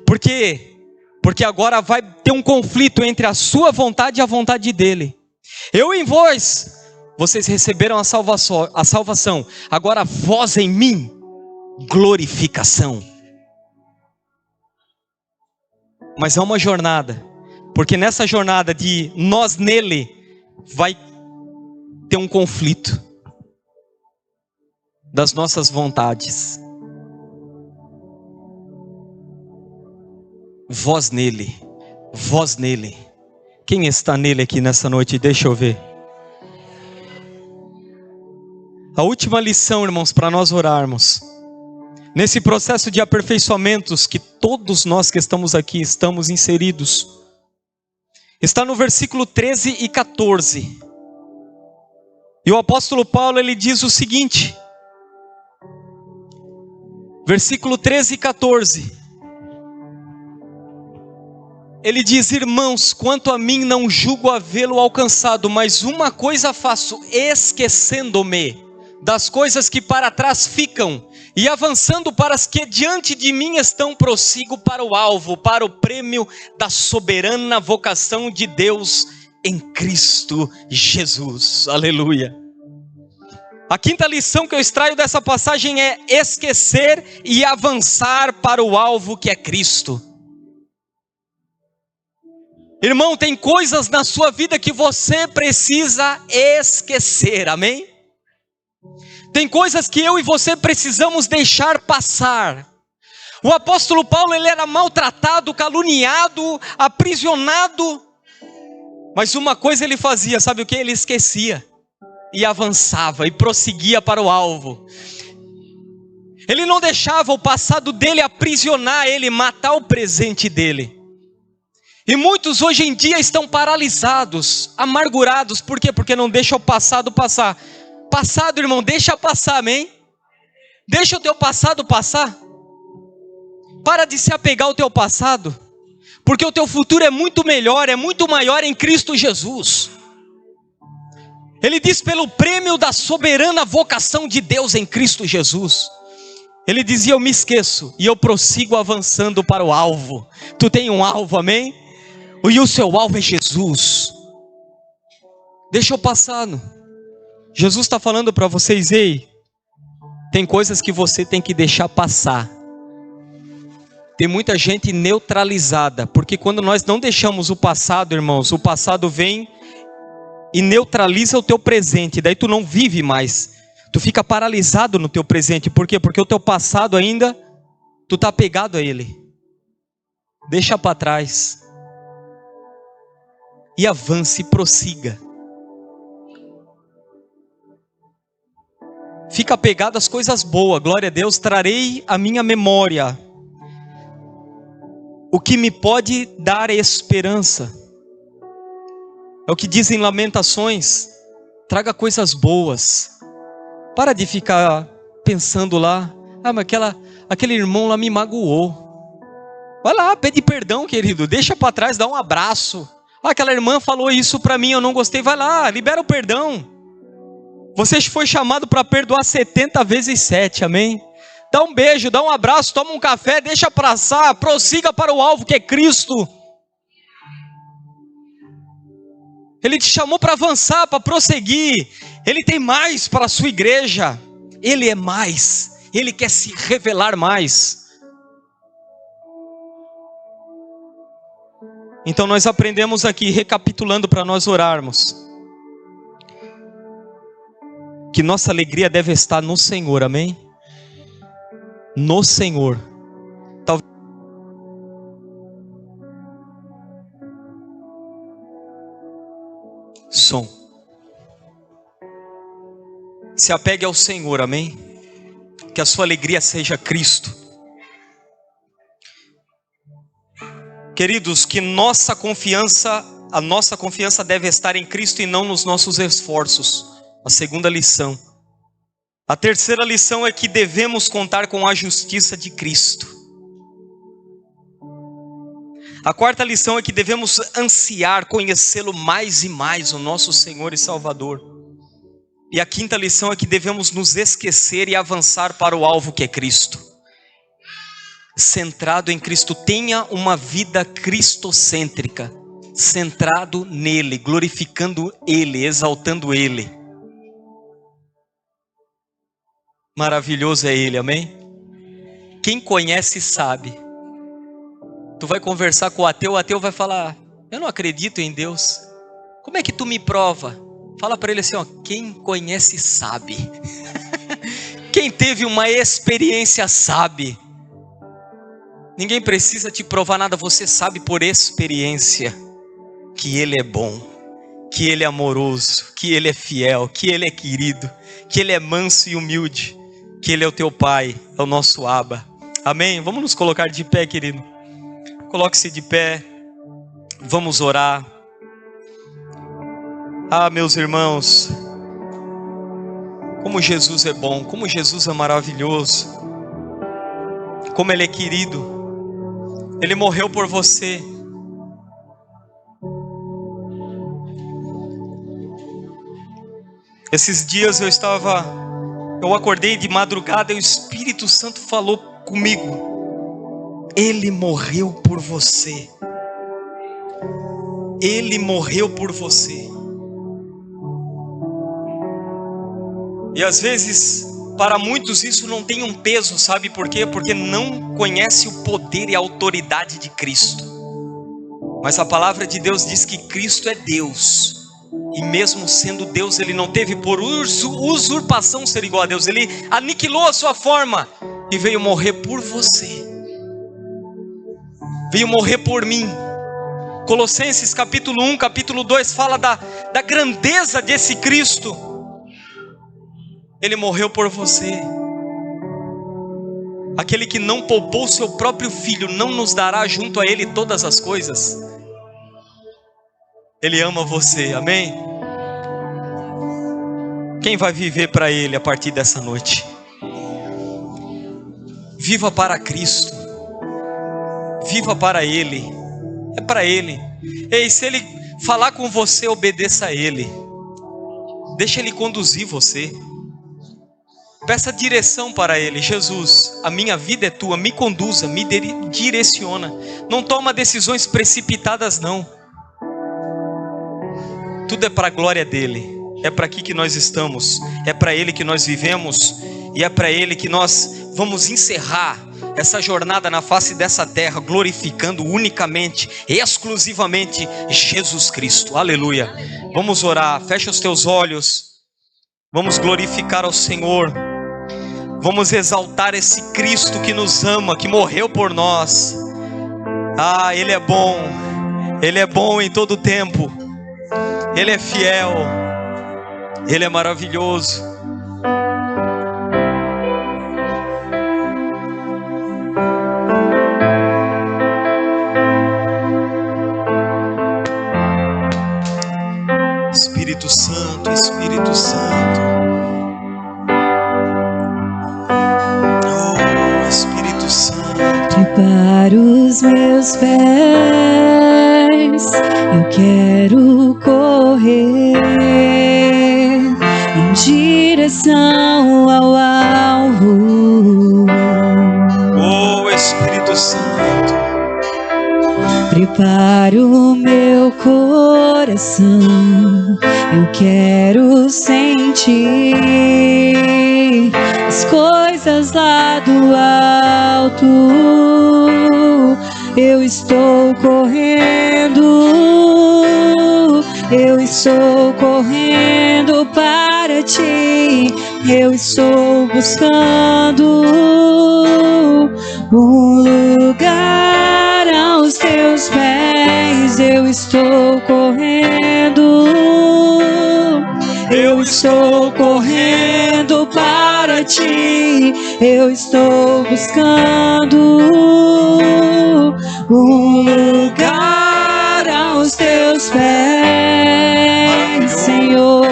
Por quê? Porque agora vai ter um conflito entre a sua vontade e a vontade dele. Eu em vós, vocês receberam a salvação. Agora vós em mim, glorificação. Mas é uma jornada. Porque nessa jornada de nós nele, vai ter um conflito das nossas vontades. Vós nele, vós nele. Quem está nele aqui nessa noite? Deixa eu ver. A última lição, irmãos, para nós orarmos. Nesse processo de aperfeiçoamentos que todos nós que estamos aqui estamos inseridos. Está no versículo 13 e 14. E o apóstolo Paulo, ele diz o seguinte. Versículo 13 e 14. Ele diz, irmãos, quanto a mim não julgo havê-lo alcançado, mas uma coisa faço, esquecendo-me das coisas que para trás ficam, e avançando para as que diante de mim estão, prossigo para o alvo, para o prêmio da soberana vocação de Deus em Cristo Jesus. Aleluia. A quinta lição que eu extraio dessa passagem é esquecer e avançar para o alvo que é Cristo. Irmão, tem coisas na sua vida que você precisa esquecer, amém? Tem coisas que eu e você precisamos deixar passar. O apóstolo Paulo, ele era maltratado, caluniado, aprisionado. Mas uma coisa ele fazia, sabe o que? Ele esquecia. E avançava, e prosseguia para o alvo. Ele não deixava o passado dele aprisionar ele, matar o presente dele. E muitos hoje em dia estão paralisados, amargurados. Por quê? Porque não deixa o passado passar. Passado, irmão, deixa passar, amém? Deixa o teu passado passar. Para de se apegar ao teu passado. Porque o teu futuro é muito melhor, é muito maior em Cristo Jesus. Ele diz pelo prêmio da soberana vocação de Deus em Cristo Jesus. Ele dizia, eu me esqueço e eu prossigo avançando para o alvo. Tu tem um alvo, amém? E o seu alvo é Jesus. Deixa eu passar. Jesus está falando para vocês, ei, tem coisas que você tem que deixar passar. Tem muita gente neutralizada, porque quando nós não deixamos o passado, irmãos, o passado vem e neutraliza o teu presente, daí tu não vive mais, tu fica paralisado no teu presente. Por quê? Porque o teu passado ainda, tu está apegado a ele. Deixa para trás e avance e prossiga. Fica apegado às coisas boas. Glória a Deus. Trarei à minha memória o que me pode dar esperança. É o que dizem Lamentações. Traga coisas boas. Para de ficar pensando lá, mas aquele irmão lá me magoou. Vai lá, pede perdão, querido. Deixa para trás, dá um abraço. Aquela irmã falou isso para mim, eu não gostei. Vai lá, libera o perdão. Você foi chamado para perdoar 70 vezes 7, amém? Dá um beijo, dá um abraço, toma um café, deixa passar, prossiga para o alvo que é Cristo. Ele te chamou para avançar, para prosseguir. Ele tem mais para a sua igreja. Ele é mais, Ele quer se revelar mais. Então nós aprendemos aqui, recapitulando para nós orarmos, que nossa alegria deve estar no Senhor, amém? No Senhor. Talvez som. Se apegue ao Senhor, amém? Que a sua alegria seja Cristo. Queridos, que a nossa confiança deve estar em Cristo e não nos nossos esforços. A segunda lição. A terceira lição é que devemos contar com a justiça de Cristo. A quarta lição é que devemos ansiar conhecê-lo mais e mais, o nosso Senhor e Salvador. E a quinta lição é que devemos nos esquecer e avançar para o alvo que é Cristo. Centrado em Cristo, tenha uma vida cristocêntrica, centrado nele, glorificando Ele, exaltando Ele. Maravilhoso é Ele, amém? Quem conhece sabe. Tu vai conversar com o ateu vai falar, eu não acredito em Deus. Como é que tu me prova? Fala para ele assim, ó, quem conhece sabe. Quem teve uma experiência sabe. Ninguém precisa te provar nada, você sabe por experiência que Ele é bom, que Ele é amoroso, que Ele é fiel, que Ele é querido, que Ele é manso e humilde, que Ele é o teu Pai, é o nosso Abba. Amém? Vamos nos colocar de pé, querido. Coloque-se de pé, vamos orar. Ah, meus irmãos, como Jesus é bom, como Jesus é maravilhoso, como Ele é querido. Ele morreu por você. Esses dias eu acordei de madrugada e o Espírito Santo falou comigo. Ele morreu por você. Ele morreu por você. E às vezes, para muitos isso não tem um peso, sabe por quê? Porque não conhece o poder e a autoridade de Cristo. Mas a palavra de Deus diz que Cristo é Deus. E mesmo sendo Deus, Ele não teve por usurpação ser igual a Deus. Ele aniquilou a sua forma e veio morrer por você. Veio morrer por mim. Colossenses capítulo 1, capítulo 2 fala da grandeza desse Cristo. Ele morreu por você. Aquele que não poupou seu próprio filho, não nos dará junto a ele todas as coisas? Ele ama você, amém? Quem vai viver para ele a partir dessa noite? Viva para Cristo. Viva para ele. É para ele. Ei, se ele falar com você, obedeça a ele. Deixa ele conduzir você. Peça direção para ele. Jesus, a minha vida é tua, me conduza, me direciona. Não toma decisões precipitadas não. Tudo é para a glória dele. É para aqui que nós estamos. É para ele que nós vivemos. E é para ele que nós vamos encerrar essa jornada na face dessa terra, glorificando unicamente, exclusivamente Jesus Cristo. Aleluia. Vamos orar. Fecha os teus olhos. Vamos glorificar ao Senhor. Vamos exaltar esse Cristo que nos ama, que morreu por nós. Ah, Ele é bom. Ele é bom em todo tempo. Ele é fiel. Ele é maravilhoso. Espírito Santo, Espírito Santo. Oh, Espírito Santo. Prepara os meus pés, eu quero correr em direção ao alvo. Oh, Espírito Santo. Prepara o meu coração, eu quero sentir as coisas lá do alto. Eu estou correndo para ti. Eu estou buscando um lugar aos teus pés. Eu estou correndo. Eu estou correndo para ti. Eu estou buscando um lugar aos teus pés, Senhor.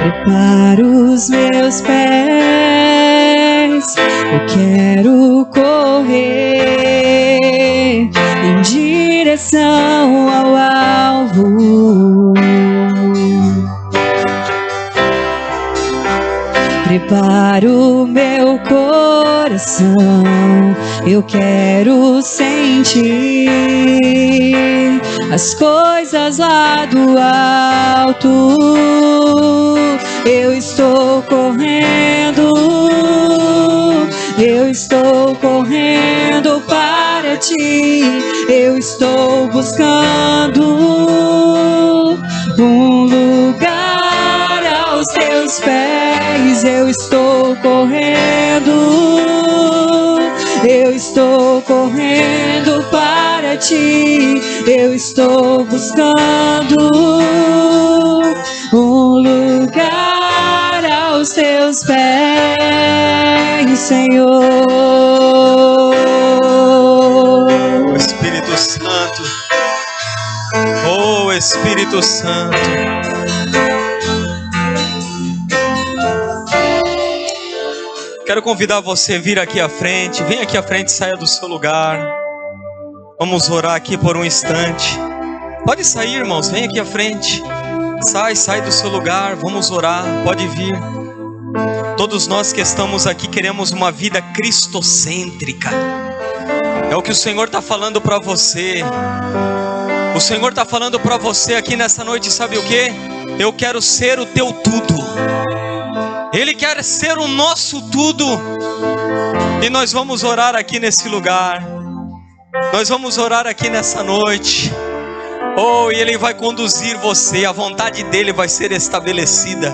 Prepara os meus pés, eu quero correr em direção ao alvo. Prepara o meu coração, eu quero sentir as coisas lá do alto. Eu estou correndo para ti. Eu estou buscando um lugar aos teus pés. Eu estou correndo para ti. Eu estou buscando um lugar aos teus pés, Senhor. Oh, Espírito Santo. Oh, Espírito Santo. Quero convidar você a vir aqui à frente. Vem aqui à frente, saia do seu lugar. Vamos orar aqui por um instante. Pode sair, irmãos, vem aqui à frente. Sai do seu lugar, vamos orar, pode vir. Todos nós que estamos aqui queremos uma vida cristocêntrica. É o que o Senhor está falando para você. O Senhor está falando para você aqui nessa noite, sabe o que? Eu quero ser o teu tudo. Ele quer ser o nosso tudo. E nós vamos orar aqui nesse lugar. Nós vamos orar aqui nessa noite. Oh, e Ele vai conduzir você. A vontade dEle vai ser estabelecida.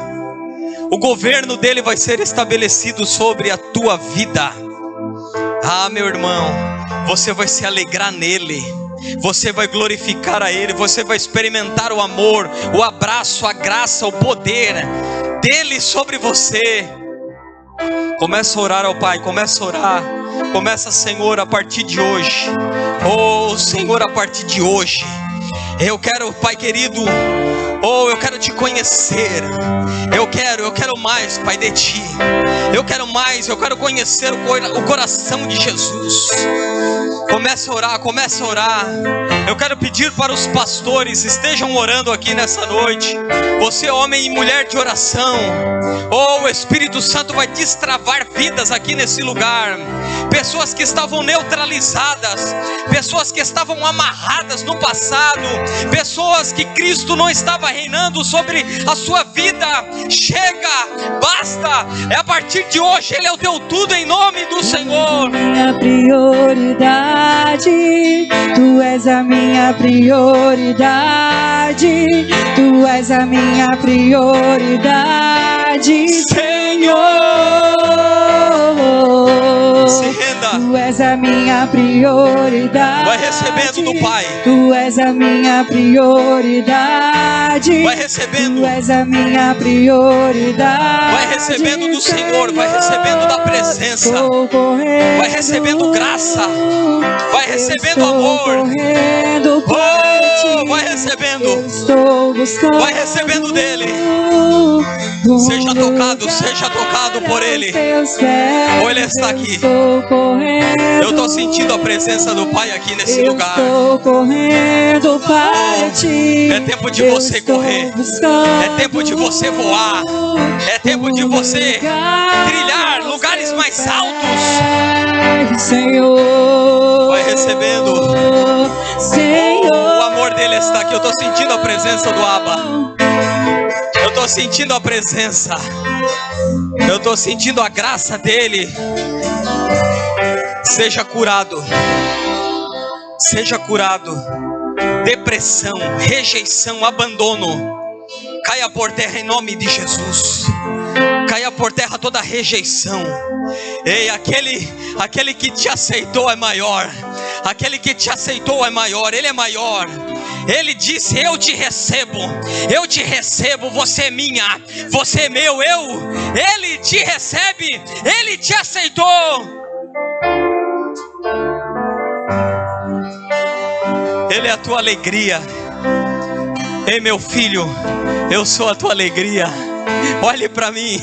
O governo dEle vai ser estabelecido sobre a tua vida. Ah, meu irmão, você vai se alegrar nele. Você vai glorificar a Ele. Você vai experimentar o amor, o abraço, a graça, o poder dEle sobre você. Começa a orar ao Pai, começa a orar. Começa, Senhor, a partir de hoje. Oh, Senhor, a partir de hoje. Eu quero, Pai querido, eu quero te conhecer. Eu quero mais, Pai, de Ti. Eu quero mais, eu quero conhecer o coração de Jesus. Comece a orar, comece a orar. Eu quero pedir para os pastores, estejam orando aqui nessa noite. Você, homem e mulher de oração. Oh, o Espírito Santo vai destravar vidas aqui nesse lugar. Pessoas que estavam neutralizadas, pessoas que estavam amarradas no passado, pessoas que Cristo não estava reinando sobre a sua vida. Chega, basta. É a partir de hoje, Ele é o teu tudo, em nome do Senhor. Minha prioridade, Tu és a minha prioridade, Tu és a minha prioridade, Senhor. Se renda. Tu és a minha prioridade. Vai recebendo do Pai. Tu és a minha prioridade. Vai recebendo. Tu és a minha prioridade. Vai recebendo do Senhor, vai recebendo da presença. Vai recebendo graça. Vai recebendo amor. Oh, vai recebendo. Vai recebendo dele. Seja tocado por Ele. Ou Ele está aqui. Eu estou sentindo a presença do Pai aqui nesse lugar. É tempo de você correr. É tempo de você voar. É tempo de você trilhar lugares mais altos. Vai recebendo. O amor dele está aqui. Eu estou sentindo a presença do Abba. Eu estou sentindo a presença. Eu estou sentindo a graça dele. Seja curado. Seja curado. Depressão, rejeição, abandono, caia por terra em nome de Jesus. Caia por terra toda rejeição. Ei, aquele que te aceitou é maior. Aquele que te aceitou é maior. Ele é maior. Ele disse: eu te recebo, você é minha, você é meu, Ele te recebe, Ele te aceitou. Ele é a tua alegria. Ei, meu filho, eu sou a tua alegria. Olhe para mim.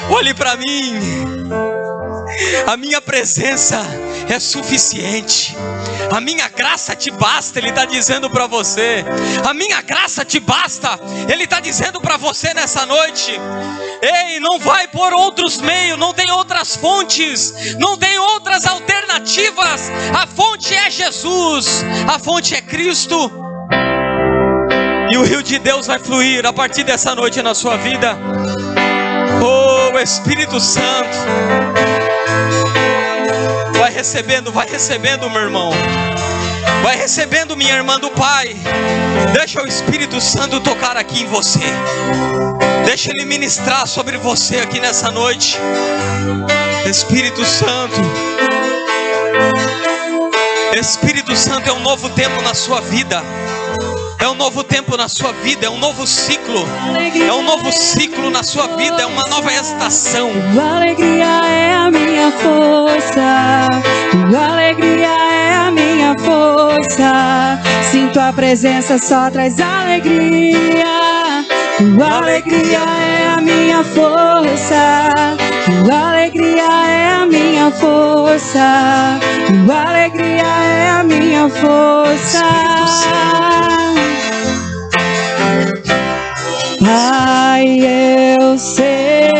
Olhe para mim. A minha presença é suficiente. A minha graça te basta. Ele está dizendo para você. A minha graça te basta. Ele está dizendo para você nessa noite. Ei, não vai por outros meios. Não tem outras fontes. Não tem outras alternativas. A fonte é Jesus. A fonte é Cristo. E o rio de Deus vai fluir a partir dessa noite na sua vida. Oh, Espírito Santo. Vai recebendo, meu irmão. Vai recebendo, minha irmã, do Pai. Deixa o Espírito Santo tocar aqui em você. Deixa Ele ministrar sobre você aqui nessa noite. Espírito Santo. Espírito Santo, é um novo tempo na sua vida. É um novo tempo na sua vida, é um novo ciclo. É um novo ciclo na sua vida, é uma nova estação. Tua alegria é a minha força. Tua alegria é a minha força. Sinto a presença, só traz alegria. Tua alegria é a minha força. Tua alegria é a minha força. Tua alegria é a minha força. Pai, eu sei,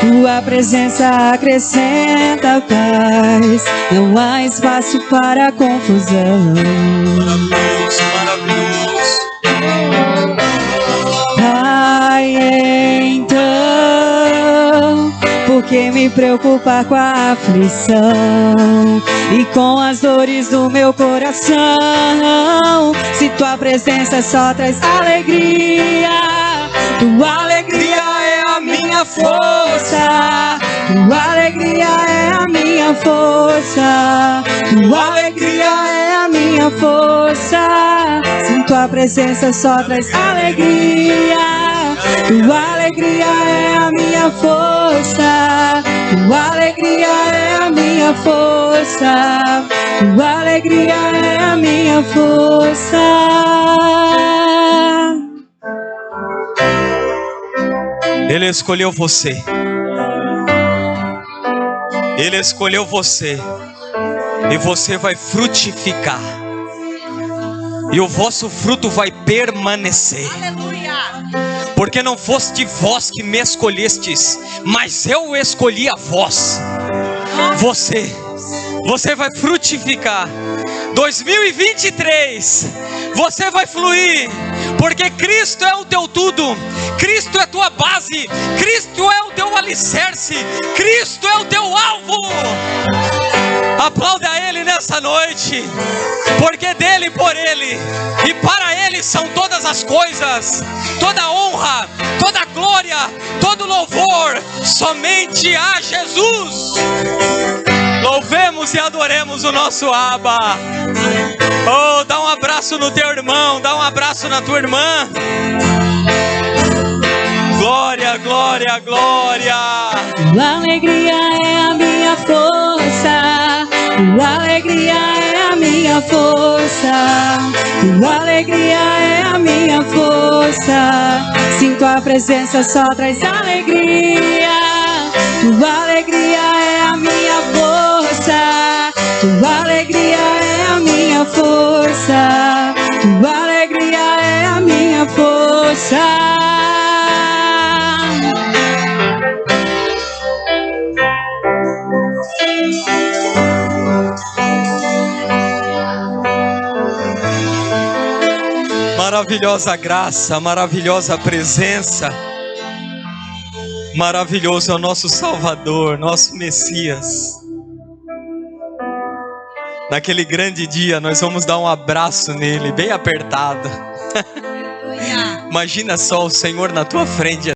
Tua presença acrescenta paz. Não há espaço para confusão. Maravilhoso, maravilhoso. Pai, então, por que me preocupar com a aflição e com as dores do meu coração? Se Tua presença só traz alegria. Tua alegria é a minha força. Tua alegria é a minha força. Tua alegria é a minha força. Se Tua presença só traz alegria. Tua alegria é a minha força. Tua alegria é a minha força. Tua alegria é a minha força. Ele escolheu você. Ele escolheu você. E você vai frutificar. E o vosso fruto vai permanecer. Aleluia. Porque não foste vós que me escolhestes, mas eu escolhi a vós. Você vai frutificar. 2023, você vai fluir, porque Cristo é o teu tudo, Cristo é a tua base, Cristo é o teu alicerce, Cristo é o teu alvo. Aplauda Ele nessa noite, porque dele, por Ele e para Ele são todas as coisas, toda honra, toda glória, todo louvor, somente a Jesus. Louvemos e adoremos o nosso Abba. Oh, dá um abraço no teu irmão, dá um abraço na tua irmã. Glória, glória, glória. Tua alegria é a minha força. Tua alegria é a minha força. Tua alegria é a minha força. Sinto a presença, só traz alegria. Tua alegria é a minha força. Tua alegria é a minha força. Tua alegria é a minha força. Maravilhosa graça, maravilhosa presença. Maravilhoso é o nosso Salvador, nosso Messias. Naquele grande dia nós vamos dar um abraço nele, bem apertado. Imagina só o Senhor na tua frente.